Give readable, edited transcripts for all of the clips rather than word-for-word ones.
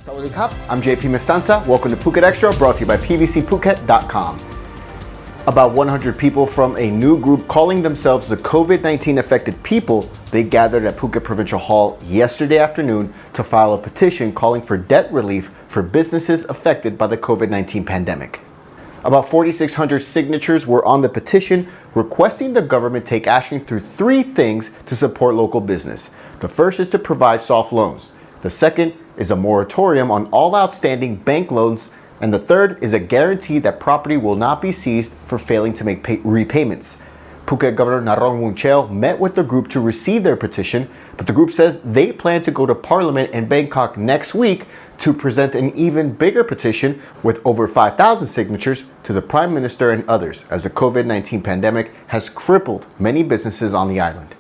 Sawadee Krap, I'm JP Mestanza. Welcome to Phuket Xtra, brought to you by PVCPhuket.com. About 100 people from a new group calling themselves the COVID-19 affected people, they gathered at Phuket Provincial Hall yesterday afternoon to file a petition calling for debt relief for businesses affected by the COVID-19 pandemic. About 4,600 signatures were on the petition requesting the government take action through three things to support local business. The first is to provide soft loans. The second is a moratorium on all outstanding bank loans. And the third is a guarantee that property will not be seized for failing to make repayments. Phuket Governor Narong Munchel met with the group to receive their petition, but the group says they plan to go to Parliament in Bangkok next week to present an even bigger petition with over 5,000 signatures to the Prime Minister and others, as the COVID-19 pandemic has crippled many businesses on the island.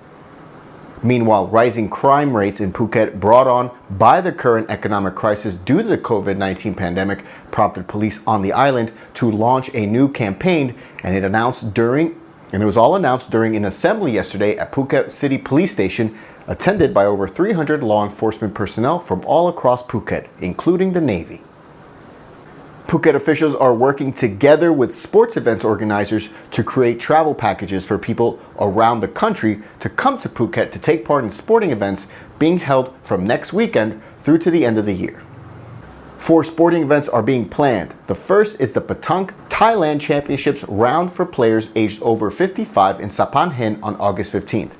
Meanwhile, rising crime rates in Phuket brought on by the current economic crisis due to the COVID-19 pandemic prompted police on the island to launch a new campaign, and it was all announced during an assembly yesterday at Phuket City Police Station, attended by over 300 law enforcement personnel from all across Phuket, including the Navy. Phuket officials are working together with sports events organizers to create travel packages for people around the country to come to Phuket to take part in sporting events being held from next weekend through to the end of the year. 4 sporting events are being planned. The first is the Patang Thailand Championships round for players aged over 55 in Sapan Hin on August 15th.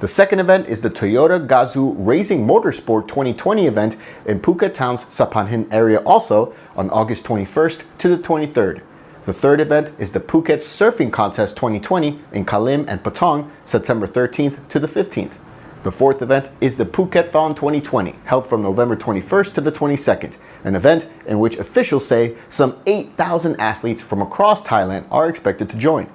The second event is the Toyota Gazoo Racing Motorsport 2020 event in Phuket Town's Sapan Hin area, also on August 21st to the 23rd. The third event is the Phuket Surfing Contest 2020 in Kalim and Patong, September 13th to the 15th. The fourth event is the Phuket-thon 2020, held from November 21st to the 22nd, an event in which officials say some 8,000 athletes from across Thailand are expected to join.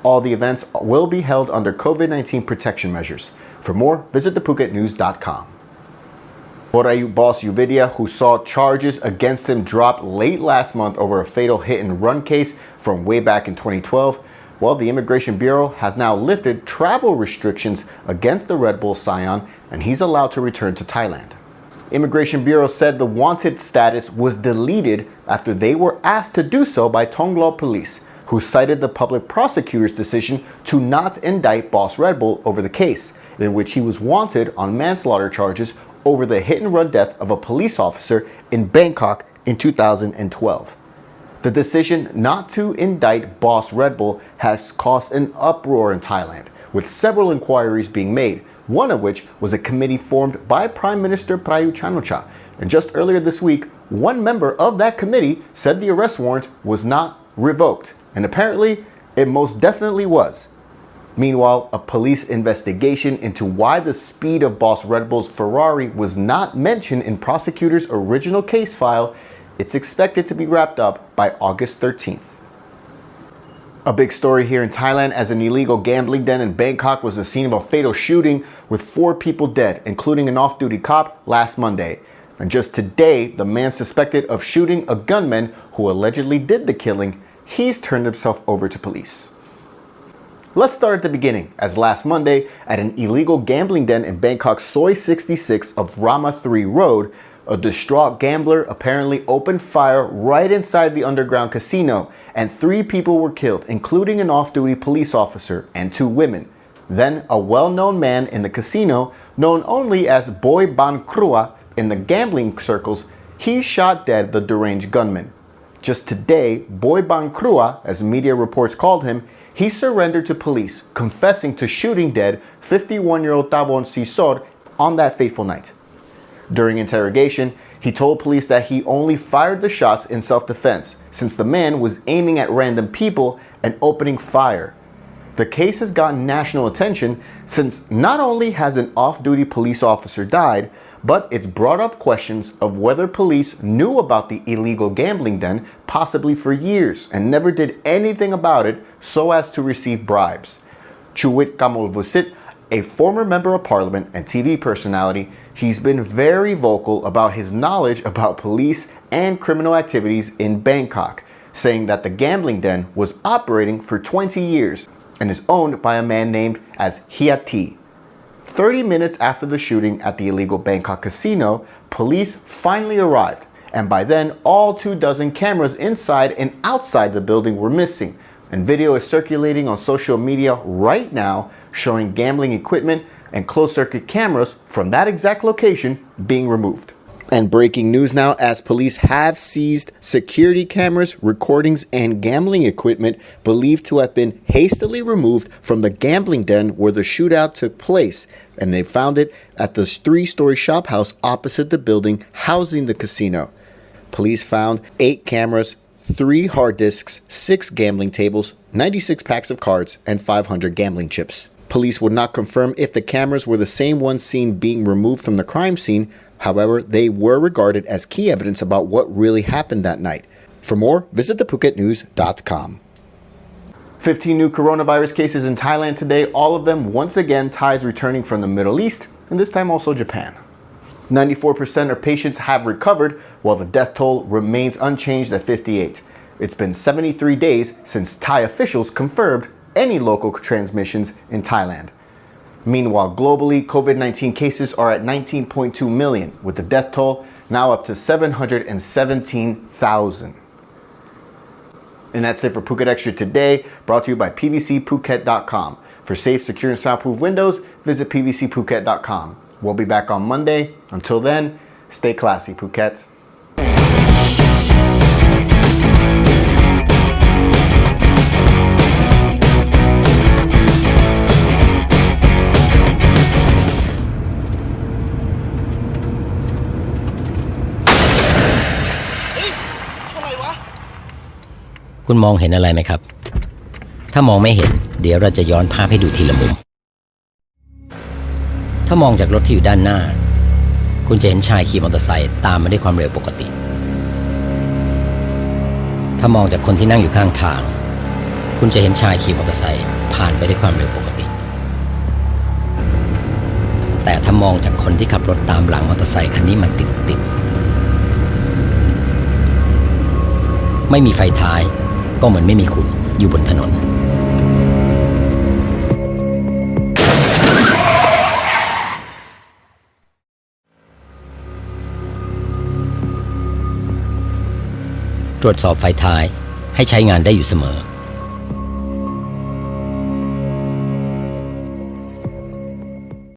All the events will be held under COVID-19 protection measures. For more, visit thephuketnews.com. Borayu boss Yuvidya, who saw charges against him drop late last month over a fatal hit-and-run case from way back in 2012, well, the Immigration Bureau has now lifted travel restrictions against the Red Bull scion, and he's allowed to return to Thailand. Immigration Bureau said the wanted status was deleted after they were asked to do so by Tonglo Police, who cited the public prosecutor's decision to not indict Boss Red Bull over the case, in which he was wanted on manslaughter charges over the hit-and-run death of a police officer in Bangkok in 2012. The decision not to indict Boss Red Bull has caused an uproar in Thailand, with several inquiries being made, one of which was a committee formed by Prime Minister Prayut Chan-o-cha. And just earlier this week, one member of that committee said the arrest warrant was not revoked. And apparently, it most definitely was. Meanwhile, a police investigation into why the speed of Boss Red Bull's Ferrari was not mentioned in prosecutors' original case file, it's expected to be wrapped up by August 13th. A big story here in Thailand, as an illegal gambling den in Bangkok was the scene of a fatal shooting with 4 people dead, including an off-duty cop, last Monday. And just today, the man suspected of shooting a gunman who allegedly did the killing, he's turned himself over to police. Let's start at the beginning, as last Monday, at an illegal gambling den in Bangkok's Soi 66 of Rama 3 Road, a distraught gambler apparently opened fire right inside the underground casino, and 3 people were killed, including an off-duty police officer and 2 women. Then, a well-known man in the casino, known only as Boy Ban Krua in the gambling circles, he shot dead the deranged gunman. Just today, Boy Ban Krua, as media reports called him, he surrendered to police, confessing to shooting dead 51-year-old Tavon Sisor on that fateful night. During interrogation, he told police that he only fired the shots in self-defense, since the man was aiming at random people and opening fire. The case has gotten national attention since not only has an off-duty police officer died, but it's brought up questions of whether police knew about the illegal gambling den possibly for years and never did anything about it so as to receive bribes. Chuwit Kamolvusit, a former member of parliament and TV personality, he's been very vocal about his knowledge about police and criminal activities in Bangkok, saying that the gambling den was operating for 20 years and is owned by a man named as Hiati. 30 minutes after the shooting at the illegal Bangkok casino, police finally arrived, and by then all 24 cameras inside and outside the building were missing, and video is circulating on social media right now showing gambling equipment and closed-circuit cameras from that exact location being removed. And breaking news now, as police have seized security cameras, recordings, and gambling equipment believed to have been hastily removed from the gambling den where the shootout took place. And they found it at the 3-story shop house opposite the building housing the casino. Police found 8 cameras, 3 hard disks, 6 gambling tables, 96 packs of cards, and 500 gambling chips. Police would not confirm if the cameras were the same ones seen being removed from the crime scene. However, they were regarded as key evidence about what really happened that night. For more, visit thepuketnews.com. 15 new coronavirus cases in Thailand today, all of them once again Thais returning from the Middle East, and this time also Japan. 94% of patients have recovered, while the death toll remains unchanged at 58. It's been 73 days since Thai officials confirmed any local transmissions in Thailand. Meanwhile, globally, COVID-19 cases are at 19.2 million, with the death toll now up to 717,000. And that's it for Phuket Extra today, brought to you by PVCPhuket.com. For safe, secure, and soundproof windows, visit PVCPhuket.com. We'll be back on Monday. Until then, stay classy, Phuket.คุณมองเห็นอะไรไหมครับถ้ามองไม่เห็นเดี๋ยวเราจะย้อนภาพให้ดูทีละมุมถ้ามองจากรถที่อยู่ด้านหน้าคุณจะเห็นชายขี่มอเตอร์ไซค์ตามมาด้วยความเร็วปกติถ้ามองจากคนที่นั่งอยู่ข้างทางคุณจะเห็นชายขี่มอเตอร์ไซค์ผ่านไปด้วยความเร็วปกติแต่ถ้ามองจากคนที่ขับรถตามหลังมอเตอร์ไซค์คันนี้มันติดไม่มีไฟท้ายก็เหมือนไม่มีคุณอยู่บนถนนตรวจสอบไฟท้ายให้ใช้งานได้อยู่เสมอ